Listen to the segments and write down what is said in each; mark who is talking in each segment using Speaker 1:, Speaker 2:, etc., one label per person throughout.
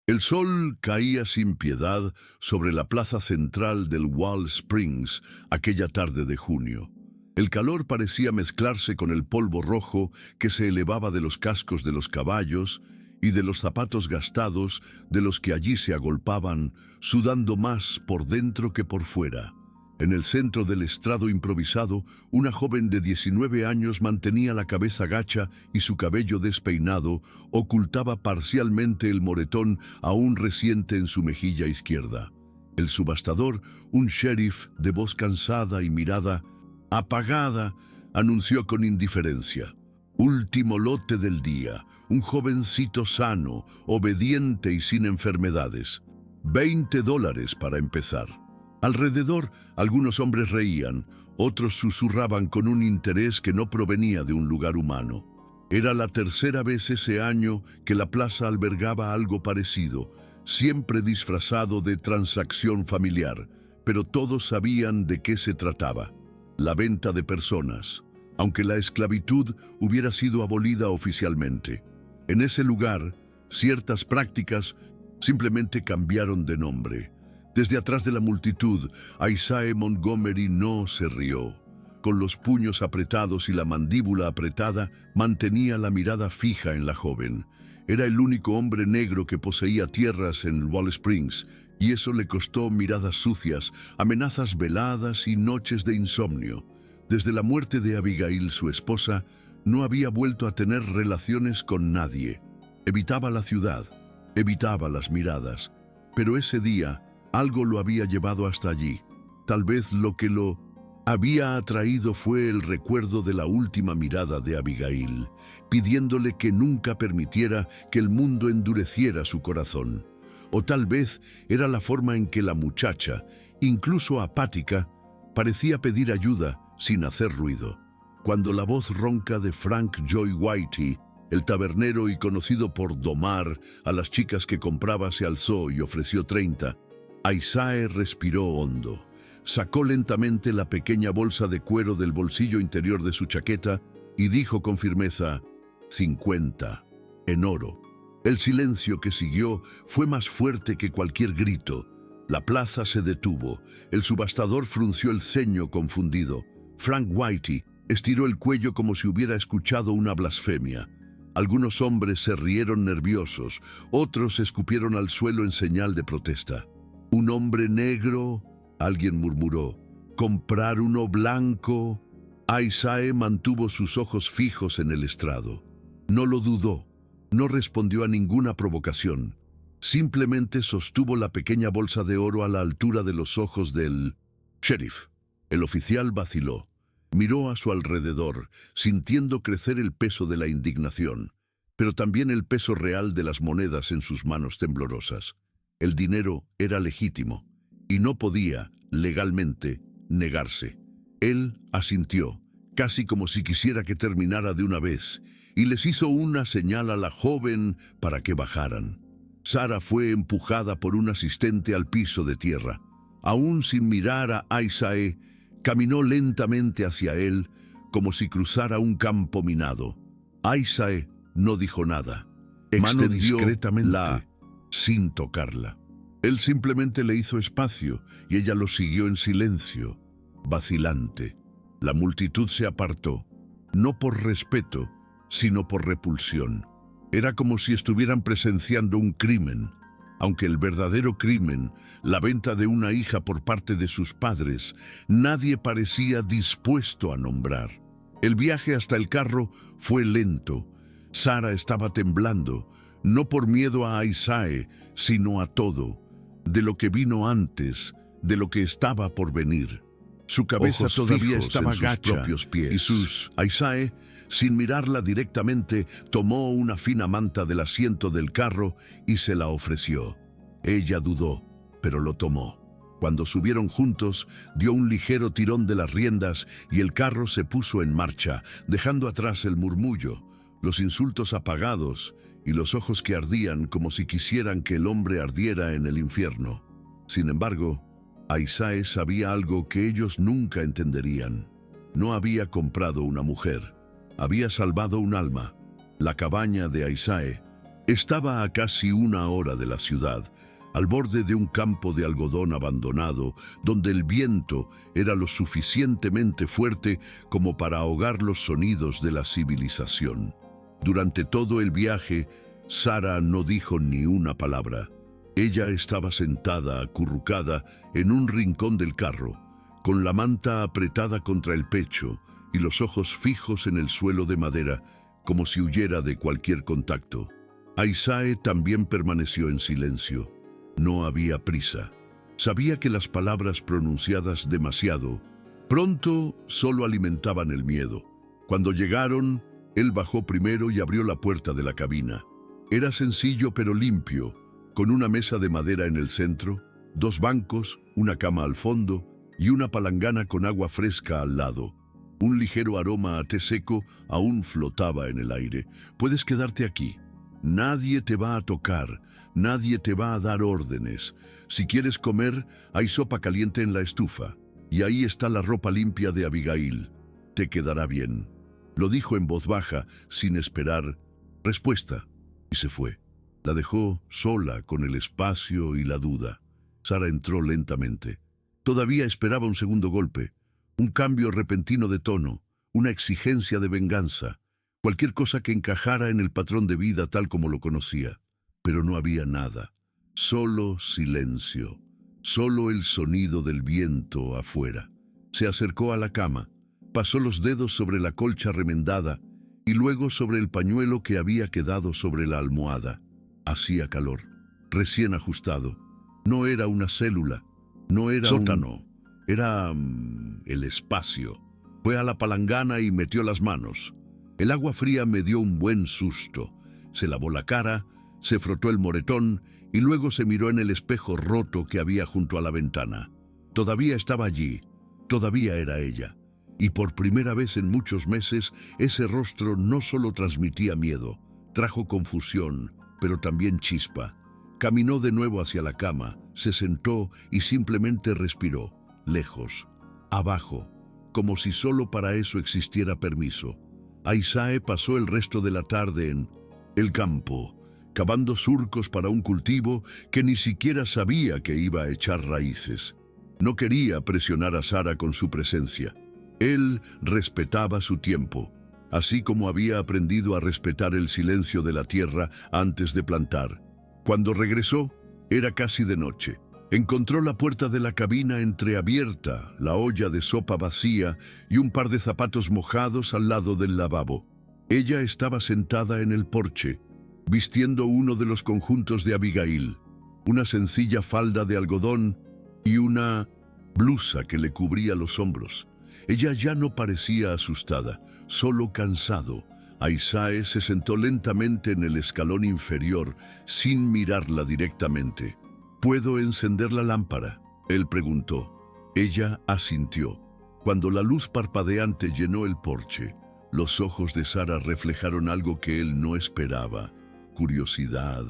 Speaker 1: El sol caía sin piedad sobre la plaza central del Wall Springs aquella tarde de junio. El calor parecía mezclarse con el polvo rojo que se elevaba de los cascos de los caballos y de los zapatos gastados de los que allí se agolpaban, sudando más por dentro que por fuera. En el centro del estrado improvisado, una joven de 19 años mantenía la cabeza gacha y su cabello despeinado ocultaba parcialmente el moretón aún reciente en su mejilla izquierda. El subastador, un sheriff de voz cansada y mirada apagada, anunció con indiferencia: «Último lote del día, un jovencito sano, obediente y sin enfermedades. $20 para empezar». Alrededor, algunos hombres reían, otros susurraban con un interés que no provenía de un lugar humano. Era la tercera vez ese año que la plaza albergaba algo parecido, siempre disfrazado de transacción familiar, pero todos sabían de qué se trataba: la venta de personas, aunque la esclavitud hubiera sido abolida oficialmente. En ese lugar, ciertas prácticas simplemente cambiaron de nombre. Desde atrás de la multitud, Isaiah Montgomery no se rió. Con los puños apretados y la mandíbula apretada, mantenía la mirada fija en la joven. Era el único hombre negro que poseía tierras en Wall Springs, y eso le costó miradas sucias, amenazas veladas y noches de insomnio. Desde la muerte de Abigail, su esposa, no había vuelto a tener relaciones con nadie. Evitaba la ciudad, evitaba las miradas, pero ese día algo lo había llevado hasta allí. Tal vez lo que lo había atraído fue el recuerdo de la última mirada de Abigail, pidiéndole que nunca permitiera que el mundo endureciera su corazón. O tal vez era la forma en que la muchacha, incluso apática, parecía pedir ayuda sin hacer ruido. Cuando la voz ronca de Frank Joy Whitey, el tabernero y conocido por domar a las chicas que compraba, se alzó y ofreció 30, Isaiah respiró hondo. Sacó lentamente la pequeña bolsa de cuero del bolsillo interior de su chaqueta y dijo con firmeza: 50, en oro. El silencio que siguió fue más fuerte que cualquier grito. La plaza se detuvo. El subastador frunció el ceño confundido. Frank Whitey estiró el cuello como si hubiera escuchado una blasfemia. Algunos hombres se rieron nerviosos, otros escupieron al suelo en señal de protesta. «¿Un hombre negro?», alguien murmuró. «¿Comprar uno blanco?». Isaiah mantuvo sus ojos fijos en el estrado. No lo dudó, no respondió a ninguna provocación. Simplemente sostuvo la pequeña bolsa de oro a la altura de los ojos del sheriff. El oficial vaciló. Miró a su alrededor, sintiendo crecer el peso de la indignación, pero también el peso real de las monedas en sus manos temblorosas. El dinero era legítimo y no podía, legalmente, negarse. Él asintió, casi como si quisiera que terminara de una vez, y les hizo una señal a la joven para que bajaran. Sarah fue empujada por un asistente al piso de tierra. Aún sin mirar a Isaiah, caminó lentamente hacia él, como si cruzara un campo minado. Isaiah no dijo nada. Extendió discretamente sin tocarla. Él simplemente le hizo espacio y ella lo siguió en silencio, vacilante. La multitud se apartó, no por respeto, sino por repulsión. Era como si estuvieran presenciando un crimen, aunque el verdadero crimen, la venta de una hija por parte de sus padres, nadie parecía dispuesto a nombrar. El viaje hasta el carro fue lento. Sarah estaba temblando, no por miedo a Isaiah, sino a todo, de lo que vino antes, de lo que estaba por venir. Su cabeza todavía estaba gacha y Isaiah, sin mirarla directamente, tomó una fina manta del asiento del carro y se la ofreció. Ella dudó, pero lo tomó. Cuando subieron juntos, dio un ligero tirón de las riendas y el carro se puso en marcha, dejando atrás el murmullo, los insultos apagados y los ojos que ardían como si quisieran que el hombre ardiera en el infierno. Sin embargo, Isaiah sabía algo que ellos nunca entenderían. No había comprado una mujer, había salvado un alma. La cabaña de Isaiah Estaba a casi 1 hora de la ciudad, al borde de un campo de algodón abandonado, donde el viento era lo suficientemente fuerte como para ahogar los sonidos de la civilización. Durante todo el viaje, Sara no dijo ni una palabra. Ella estaba sentada, acurrucada, en un rincón del carro, con la manta apretada contra el pecho y los ojos fijos en el suelo de madera, como si huyera de cualquier contacto. Aisae también permaneció en silencio. No había prisa. Sabía que las palabras pronunciadas demasiado pronto solo alimentaban el miedo. Cuando llegaron, él bajó primero y abrió la puerta de la cabina. Era sencillo pero limpio, con una mesa de madera en el centro, 2 bancos, una cama al fondo y una palangana con agua fresca al lado. Un ligero aroma a té seco aún flotaba en el aire. «Puedes quedarte aquí. Nadie te va a tocar, nadie te va a dar órdenes. Si quieres comer, hay sopa caliente en la estufa. Y ahí está la ropa limpia de Abigail. Te quedará bien». Lo dijo en voz baja, sin esperar respuesta, y se fue. La dejó sola con el espacio y la duda. Sara entró lentamente. Todavía esperaba un segundo golpe, un cambio repentino de tono, una exigencia de venganza. Cualquier cosa que encajara en el patrón de vida tal como lo conocía. Pero no había nada. Solo silencio. Solo el sonido del viento afuera. Se acercó a la cama. Pasó los dedos sobre la colcha remendada y luego sobre el pañuelo que había quedado sobre la almohada. Hacía calor. Recién ajustado. No era una célula. No era sótano. Era el espacio. Fue a la palangana y metió las manos. El agua fría me dio un buen susto. Se lavó la cara, se frotó el moretón y luego se miró en el espejo roto que había junto a la ventana. Todavía estaba allí, todavía era ella. Y por primera vez en muchos meses, ese rostro no solo transmitía miedo, trajo confusión, pero también chispa. Caminó de nuevo hacia la cama, se sentó y simplemente respiró, lejos, abajo, como si solo para eso existiera permiso. Aisae pasó el resto de la tarde en el campo, cavando surcos para un cultivo que ni siquiera sabía que iba a echar raíces. No quería presionar a Sara con su presencia. Él respetaba su tiempo, así como había aprendido a respetar el silencio de la tierra antes de plantar. Cuando regresó, era casi de noche. Encontró la puerta de la cabina entreabierta, la olla de sopa vacía y un par de zapatos mojados al lado del lavabo. Ella estaba sentada en el porche, vistiendo uno de los conjuntos de Abigail, una sencilla falda de algodón y una blusa que le cubría los hombros. Ella ya no parecía asustada, solo cansado. Aisae se sentó lentamente en el escalón inferior, sin mirarla directamente. «¿Puedo encender la lámpara?», él preguntó. Ella asintió. Cuando la luz parpadeante llenó el porche, los ojos de Sara reflejaron algo que él no esperaba. Curiosidad.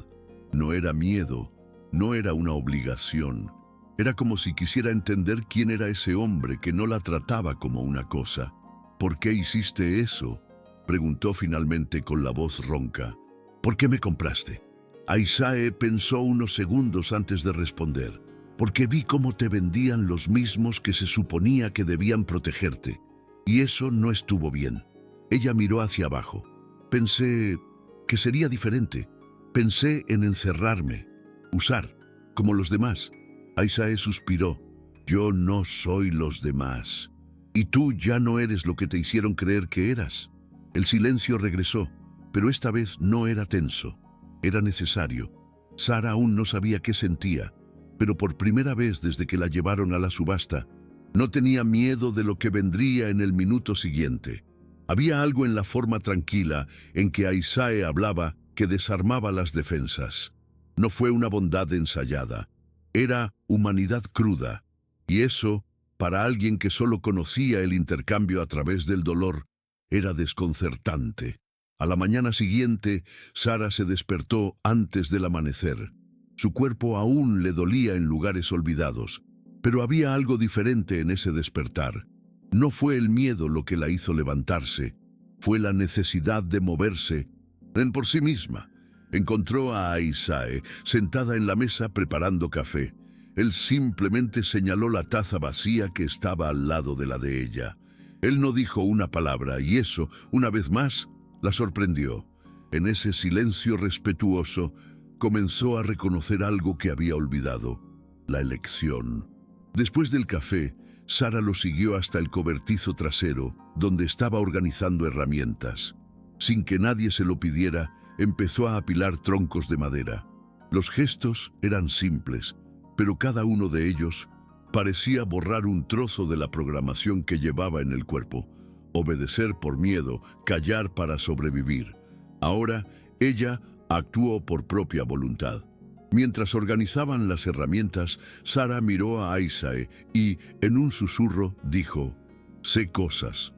Speaker 1: No era miedo, no era una obligación. Era como si quisiera entender quién era ese hombre que no la trataba como una cosa. «¿Por qué hiciste eso?», preguntó finalmente con la voz ronca. «¿Por qué me compraste?». Aisae pensó unos segundos antes de responder. «Porque vi cómo te vendían los mismos que se suponía que debían protegerte. Y eso no estuvo bien». Ella miró hacia abajo. «Pensé que sería diferente. Pensé en encerrarme, usar, como los demás». Aisae suspiró. «Yo no soy los demás. Y tú ya no eres lo que te hicieron creer que eras». El silencio regresó, pero esta vez no era tenso. Era necesario. Sara aún no sabía qué sentía, pero por primera vez desde que la llevaron a la subasta, no tenía miedo de lo que vendría en el minuto siguiente. Había algo en la forma tranquila en que Aisae hablaba que desarmaba las defensas. No fue una bondad ensayada, era humanidad cruda, y eso, para alguien que solo conocía el intercambio a través del dolor, era desconcertante. A la mañana siguiente, Sara se despertó antes del amanecer. Su cuerpo aún le dolía en lugares olvidados, pero había algo diferente en ese despertar. No fue el miedo lo que la hizo levantarse, fue la necesidad de moverse en por sí misma. Encontró a Aisae sentada en la mesa preparando café. Él simplemente señaló la taza vacía que estaba al lado de la de ella. Él no dijo una palabra y eso, una vez más, la sorprendió. En ese silencio respetuoso, comenzó a reconocer algo que había olvidado: la elección. Después del café, Sara lo siguió hasta el cobertizo trasero, donde estaba organizando herramientas. Sin que nadie se lo pidiera, empezó a apilar troncos de madera. Los gestos eran simples, pero cada uno de ellos parecía borrar un trozo de la programación que llevaba en el cuerpo. Obedecer por miedo, callar para sobrevivir. Ahora, ella actuó por propia voluntad. Mientras organizaban las herramientas, Sara miró a Aisae y, en un susurro, dijo: «Sé cosas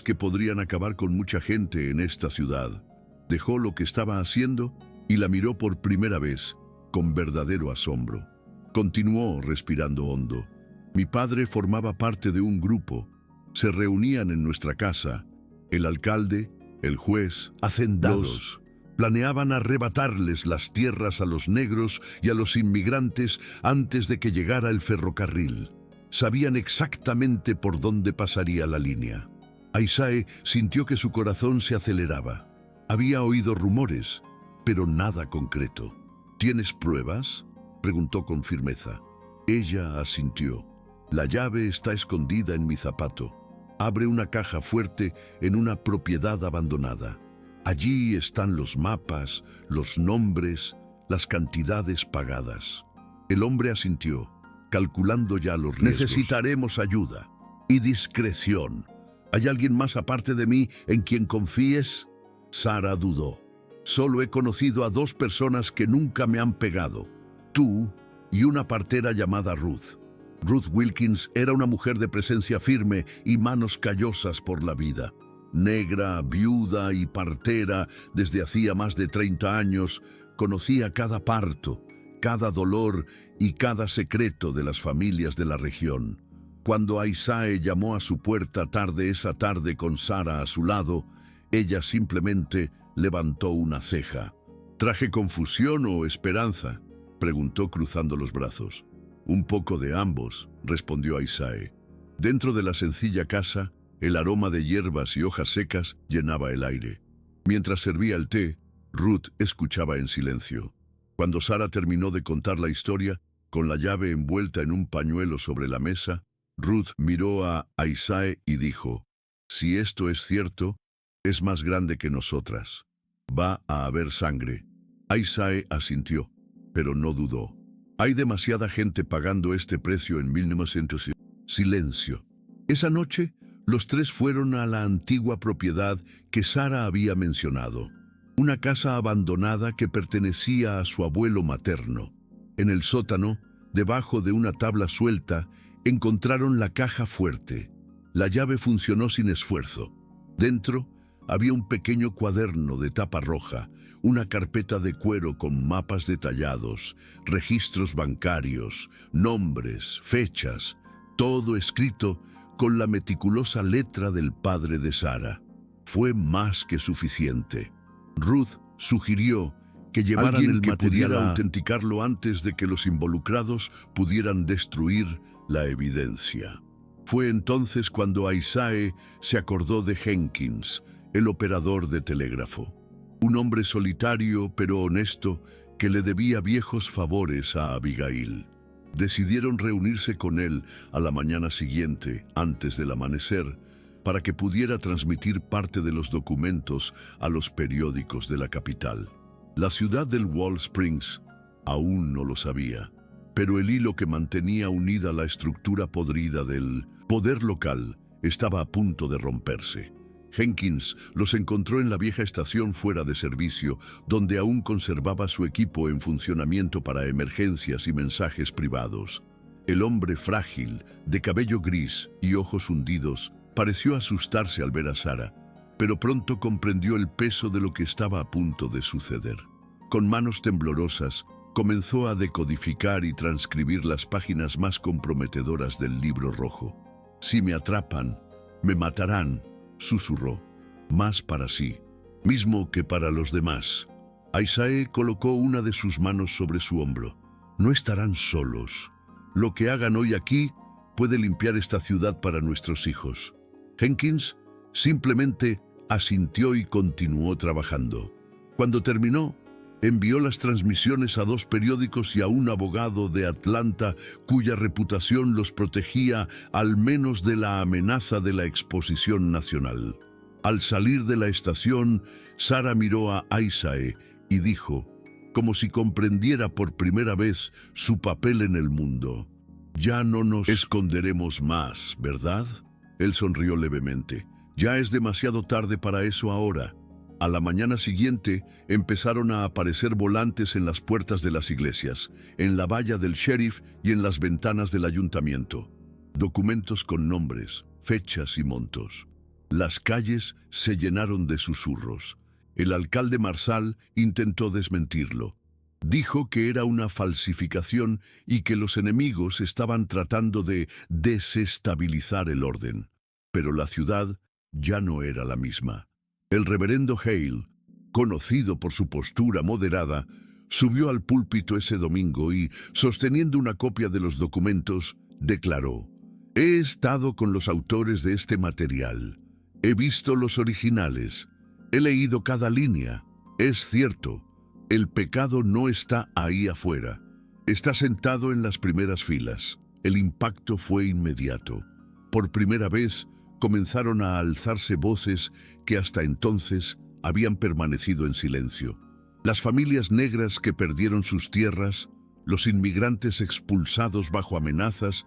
Speaker 1: que podrían acabar con mucha gente en esta ciudad». Dejó lo que estaba haciendo y la miró por primera vez, con verdadero asombro. Continuó respirando hondo. «Mi padre formaba parte de un grupo. Se reunían en nuestra casa. El alcalde, el juez, hacendados. Planeaban arrebatarles las tierras a los negros y a los inmigrantes antes de que llegara el ferrocarril. Sabían exactamente por dónde pasaría la línea». Aisae sintió que su corazón se aceleraba. Había oído rumores, pero nada concreto. «¿Tienes pruebas?», preguntó con firmeza. Ella asintió. «La llave está escondida en mi zapato. Abre una caja fuerte en una propiedad abandonada. Allí están los mapas, los nombres, las cantidades pagadas». El hombre asintió, calculando ya los riesgos. «Necesitaremos ayuda y discreción. ¿Hay alguien más aparte de mí en quien confíes?». Sara dudó. «Solo he conocido a 2 personas que nunca me han pegado. Tú y una partera llamada Ruth». Ruth Wilkins era una mujer de presencia firme y manos callosas por la vida. Negra, viuda y partera desde hacía más de 30 años, conocía cada parto, cada dolor y cada secreto de las familias de la región. Cuando Aisae llamó a su puerta esa tarde con Sara a su lado, ella simplemente levantó una ceja. «¿Traje confusión o esperanza?», preguntó cruzando los brazos. «Un poco de ambos», respondió Aisae. Dentro de la sencilla casa, el aroma de hierbas y hojas secas llenaba el aire. Mientras servía el té, Ruth escuchaba en silencio. Cuando Sara terminó de contar la historia, con la llave envuelta en un pañuelo sobre la mesa, Ruth miró a Aisae y dijo: «Si esto es cierto, es más grande que nosotras. Va a haber sangre». Aisae asintió, pero no dudó. «Hay demasiada gente pagando este precio en 1900. Silencio. Esa noche, los 3 fueron a la antigua propiedad que Sara había mencionado. Una casa abandonada que pertenecía a su abuelo materno. En el sótano, debajo de una tabla suelta, encontraron la caja fuerte. La llave funcionó sin esfuerzo. Dentro había un pequeño cuaderno de tapa roja, una carpeta de cuero con mapas detallados, registros bancarios, nombres, fechas, todo escrito con la meticulosa letra del padre de Sara. Fue más que suficiente. Ruth sugirió que llevaran el material pudiera autenticarlo antes de que los involucrados pudieran destruir la evidencia. Fue entonces cuando Aisae se acordó de Jenkins, el operador de telégrafo. Un hombre solitario pero honesto que le debía viejos favores a Abigail. Decidieron reunirse con él a la mañana siguiente, antes del amanecer, para que pudiera transmitir parte de los documentos a los periódicos de la capital. La ciudad del Wall Springs aún no lo sabía, pero el hilo que mantenía unida la estructura podrida del poder local estaba a punto de romperse. Jenkins los encontró en la vieja estación fuera de servicio, donde aún conservaba su equipo en funcionamiento para emergencias y mensajes privados. El hombre frágil, de cabello gris y ojos hundidos, pareció asustarse al ver a Sara, pero pronto comprendió el peso de lo que estaba a punto de suceder. Con manos temblorosas, comenzó a decodificar y transcribir las páginas más comprometedoras del libro rojo. «Si me atrapan, me matarán», susurró, «más para sí, mismo que para los demás». Aisae colocó una de sus manos sobre su hombro. No estarán solos. Lo que hagan hoy aquí puede limpiar esta ciudad para nuestros hijos. Jenkins simplemente asintió y continuó trabajando. Cuando terminó, envió las transmisiones a 2 periódicos y a un abogado de Atlanta cuya reputación los protegía al menos de la amenaza de la exposición nacional. Al salir de la estación, Sara miró a Aisae y dijo, como si comprendiera por primera vez su papel en el mundo: «Ya no nos esconderemos más, ¿verdad?». Él sonrió levemente. «Ya es demasiado tarde para eso ahora». A la mañana siguiente empezaron a aparecer volantes en las puertas de las iglesias, en la valla del sheriff y en las ventanas del ayuntamiento. Documentos con nombres, fechas y montos. Las calles se llenaron de susurros. El alcalde Marsal intentó desmentirlo. Dijo que era una falsificación y que los enemigos estaban tratando de desestabilizar el orden. Pero la ciudad ya no era la misma. El reverendo Hale, conocido por su postura moderada, subió al púlpito ese domingo y, sosteniendo una copia de los documentos, declaró: «He estado con los autores de este material. He visto los originales. He leído cada línea. Es cierto, el pecado no está ahí afuera. Está sentado en las primeras filas». El impacto fue inmediato. Por primera vez, comenzaron a alzarse voces que hasta entonces habían permanecido en silencio. Las familias negras que perdieron sus tierras, los inmigrantes expulsados bajo amenazas,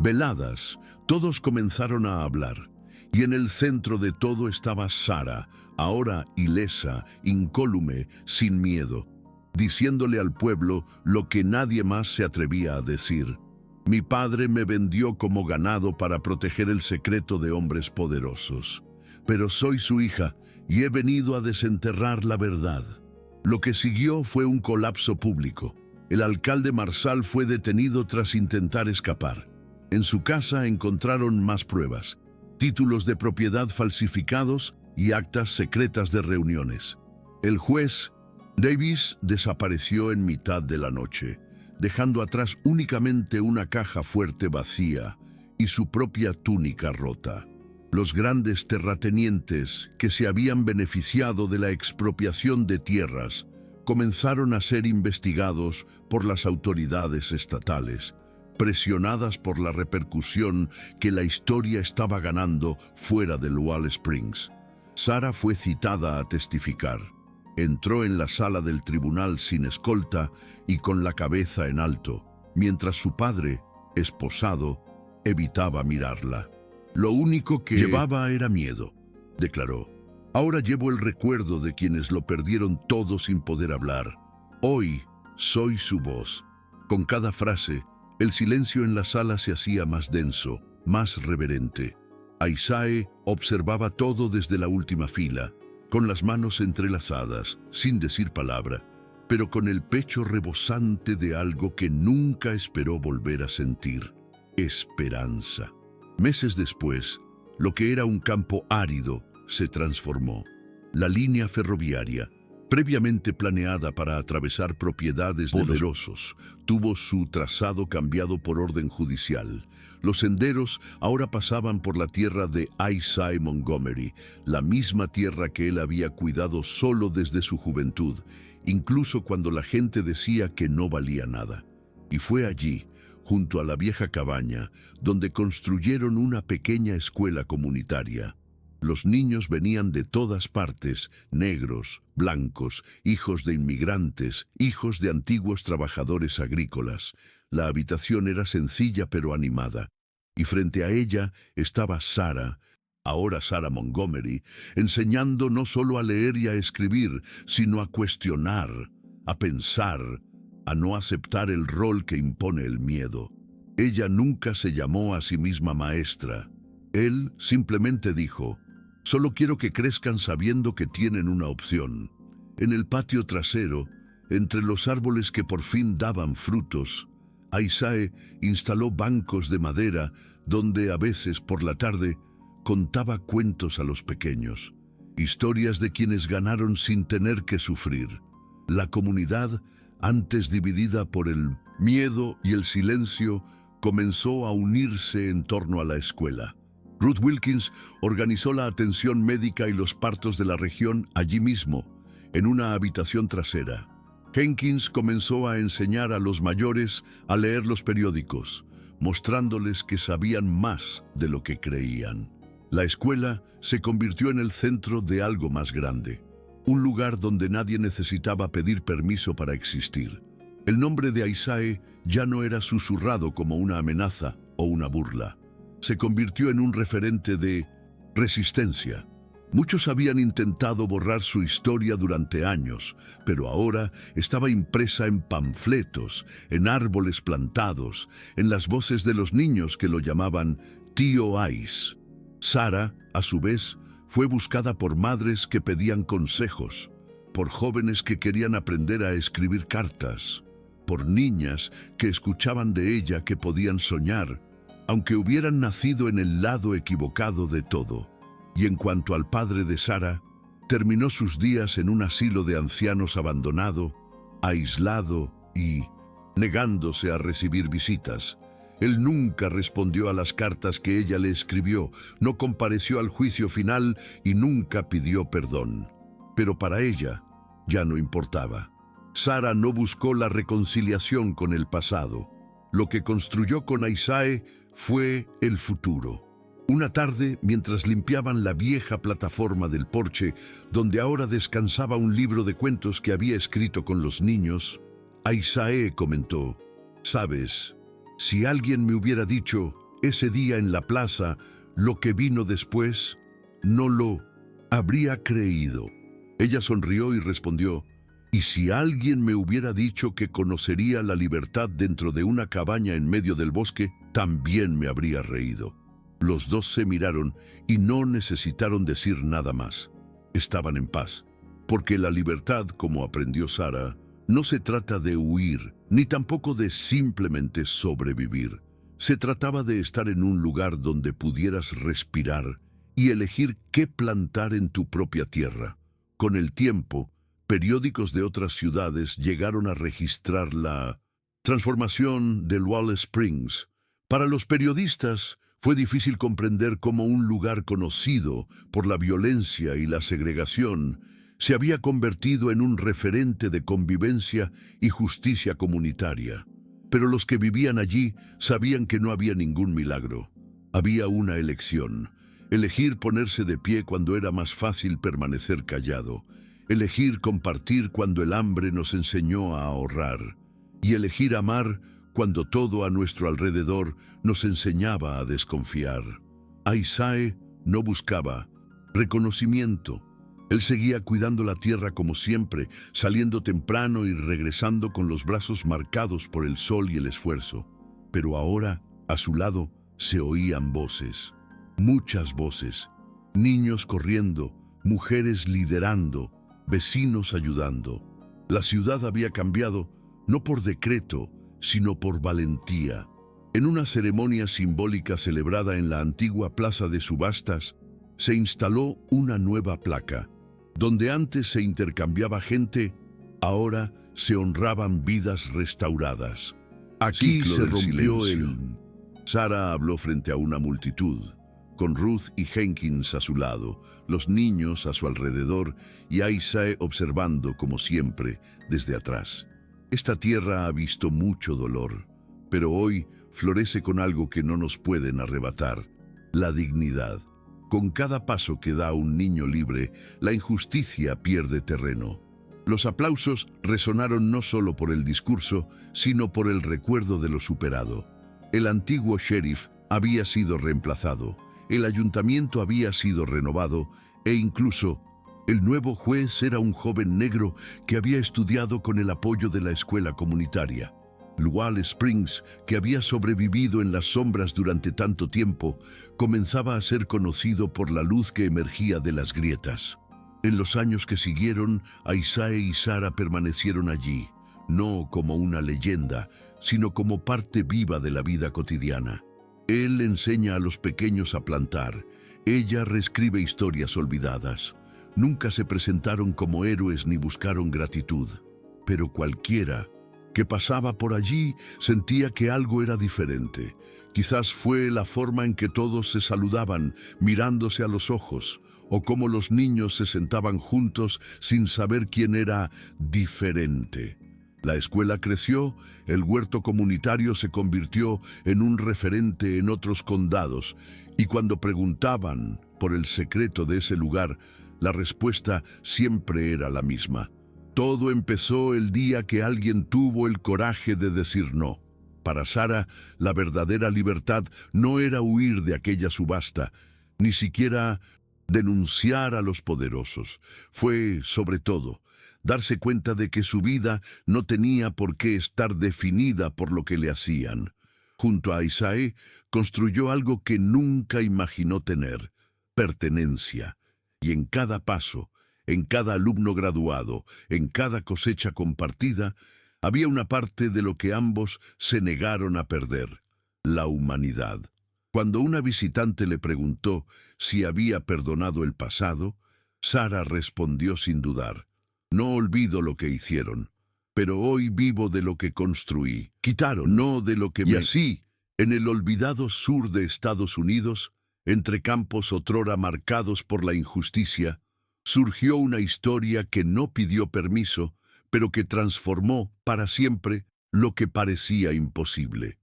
Speaker 1: veladas, todos comenzaron a hablar. Y en el centro de todo estaba Sara, ahora ilesa, incólume, sin miedo, diciéndole al pueblo lo que nadie más se atrevía a decir: «Mi padre me vendió como ganado para proteger el secreto de hombres poderosos. Pero soy su hija y he venido a desenterrar la verdad». Lo que siguió fue un colapso público. El alcalde Marsal fue detenido tras intentar escapar. En su casa encontraron más pruebas: títulos de propiedad falsificados y actas secretas de reuniones. El juez Davis desapareció en mitad de la noche, dejando atrás únicamente una caja fuerte vacía y su propia túnica rota. Los grandes terratenientes que se habían beneficiado de la expropiación de tierras comenzaron a ser investigados por las autoridades estatales, presionadas por la repercusión que la historia estaba ganando fuera del Wall Springs. Sara fue citada a testificar. Entró en la sala del tribunal sin escolta y con la cabeza en alto, mientras su padre, esposado, evitaba mirarla. «Lo único que llevaba era miedo», declaró. «Ahora llevo el recuerdo de quienes lo perdieron todo sin poder hablar. Hoy soy su voz». Con cada frase, el silencio en la sala se hacía más denso, más reverente. Aisae observaba todo desde la última fila, con las manos entrelazadas, sin decir palabra, pero con el pecho rebosante de algo que nunca esperó volver a sentir: esperanza. Meses después, lo que era un campo árido se transformó. La línea ferroviaria, previamente planeada para atravesar propiedades de poderosos, tuvo su trazado cambiado por orden judicial. Los senderos ahora pasaban por la tierra de Aisae Montgomery, la misma tierra que él había cuidado solo desde su juventud, incluso cuando la gente decía que no valía nada. Y fue allí, junto a la vieja cabaña, donde construyeron una pequeña escuela comunitaria. Los niños venían de todas partes: negros, blancos, hijos de inmigrantes, hijos de antiguos trabajadores agrícolas. La habitación era sencilla pero animada, y frente a ella estaba Sara, ahora Sara Montgomery, enseñando no solo a leer y a escribir, sino a cuestionar, a pensar, a no aceptar el rol que impone el miedo. Ella nunca se llamó a sí misma maestra. Él simplemente dijo: «Solo quiero que crezcan sabiendo que tienen una opción». En el patio trasero, entre los árboles que por fin daban frutos, Aisae instaló bancos de madera donde a veces por la tarde contaba cuentos a los pequeños, historias de quienes ganaron sin tener que sufrir. La comunidad, antes dividida por el miedo y el silencio, comenzó a unirse en torno a la escuela. Ruth Wilkins organizó la atención médica y los partos de la región allí mismo, en una habitación trasera. Jenkins comenzó a enseñar a los mayores a leer los periódicos, mostrándoles que sabían más de lo que creían. La escuela se convirtió en el centro de algo más grande, un lugar donde nadie necesitaba pedir permiso para existir. El nombre de Isaiah ya no era susurrado como una amenaza o una burla. Se convirtió en un referente de resistencia. Muchos habían intentado borrar su historia durante años, pero ahora estaba impresa en panfletos, en árboles plantados, en las voces de los niños que lo llamaban Tío Ice. Sarah, a su vez, fue buscada por madres que pedían consejos, por jóvenes que querían aprender a escribir cartas, por niñas que escuchaban de ella que podían soñar, aunque hubieran nacido en el lado equivocado de todo. Y en cuanto al padre de Sarah, terminó sus días en un asilo de ancianos abandonado, aislado y negándose a recibir visitas. Él nunca respondió a las cartas que ella le escribió, no compareció al juicio final y nunca pidió perdón. Pero para ella ya no importaba. Sarah no buscó la reconciliación con el pasado. Lo que construyó con Isaiah fue el futuro. Una tarde, mientras limpiaban la vieja plataforma del porche, donde ahora descansaba un libro de cuentos que había escrito con los niños, Isaiah comentó: «¿Sabes? Si alguien me hubiera dicho ese día en la plaza lo que vino después, no lo habría creído». Ella sonrió y respondió: «Y si alguien me hubiera dicho que conocería la libertad dentro de una cabaña en medio del bosque, también me habría reído». Los dos se miraron y no necesitaron decir nada más. Estaban en paz, porque la libertad, como aprendió Sarah, no se trata de huir, ni tampoco de simplemente sobrevivir. Se trataba de estar en un lugar donde pudieras respirar y elegir qué plantar en tu propia tierra. Con el tiempo, periódicos de otras ciudades llegaron a registrar la transformación del Wall Springs. Para los periodistas, fue difícil comprender cómo un lugar conocido por la violencia y la segregación se había convertido en un referente de convivencia y justicia comunitaria. Pero los que vivían allí sabían que no había ningún milagro. Había una elección: elegir ponerse de pie cuando era más fácil permanecer callado, elegir compartir cuando el hambre nos enseñó a ahorrar, y elegir amar cuando todo a nuestro alrededor nos enseñaba a desconfiar. Isaiah no buscaba reconocimiento. Él seguía cuidando la tierra como siempre, saliendo temprano y regresando con los brazos marcados por el sol y el esfuerzo. Pero ahora, a su lado, se oían voces. Muchas voces. Niños corriendo, mujeres liderando, vecinos ayudando. La ciudad había cambiado, no por decreto, sino por valentía. En una ceremonia simbólica celebrada en la antigua plaza de subastas, se instaló una nueva placa. Donde antes se intercambiaba gente, ahora se honraban vidas restauradas. Aquí se rompió el... Sarah habló frente a una multitud, con Ruth y Jenkins a su lado, los niños a su alrededor y Isaiah observando, como siempre, desde atrás. Esta tierra ha visto mucho dolor, pero hoy florece con algo que no nos pueden arrebatar: la dignidad. Con cada paso que da un niño libre, la injusticia pierde terreno. Los aplausos resonaron no solo por el discurso, sino por el recuerdo de lo superado. El antiguo sheriff había sido reemplazado, el ayuntamiento había sido renovado e incluso el nuevo juez era un joven negro que había estudiado con el apoyo de la escuela comunitaria. Wall Springs, que había sobrevivido en las sombras durante tanto tiempo, comenzaba a ser conocido por la luz que emergía de las grietas. En los años que siguieron, Isaiah y Sarah permanecieron allí, no como una leyenda, sino como parte viva de la vida cotidiana. Él enseña a los pequeños a plantar, ella reescribe historias olvidadas. Nunca se presentaron como héroes ni buscaron gratitud. pero cualquiera que pasaba por allí sentía que algo era diferente. Quizás fue la forma en que todos se saludaban, mirándose a los ojos, o cómo los niños se sentaban juntos sin saber quién era diferente. La escuela creció, el huerto comunitario se convirtió en un referente en otros condados, y cuando preguntaban por el secreto de ese lugar, la respuesta siempre era la misma. Todo empezó el día que alguien tuvo el coraje de decir no. Para Sara, la verdadera libertad no era huir de aquella subasta, ni siquiera denunciar a los poderosos. Fue, sobre todo, darse cuenta de que su vida no tenía por qué estar definida por lo que le hacían. Junto a Isaí, construyó algo que nunca imaginó tener: pertenencia. Y en cada paso, en cada alumno graduado, en cada cosecha compartida, había una parte de lo que ambos se negaron a perder: la humanidad. Cuando una visitante le preguntó si había perdonado el pasado, Sara respondió sin dudar: no olvido lo que hicieron, pero hoy vivo de lo que construí. Quitaron, no de lo que me... Y así, en el olvidado sur de Estados Unidos, entre campos otrora marcados por la injusticia, surgió una historia que no pidió permiso, pero que transformó para siempre lo que parecía imposible.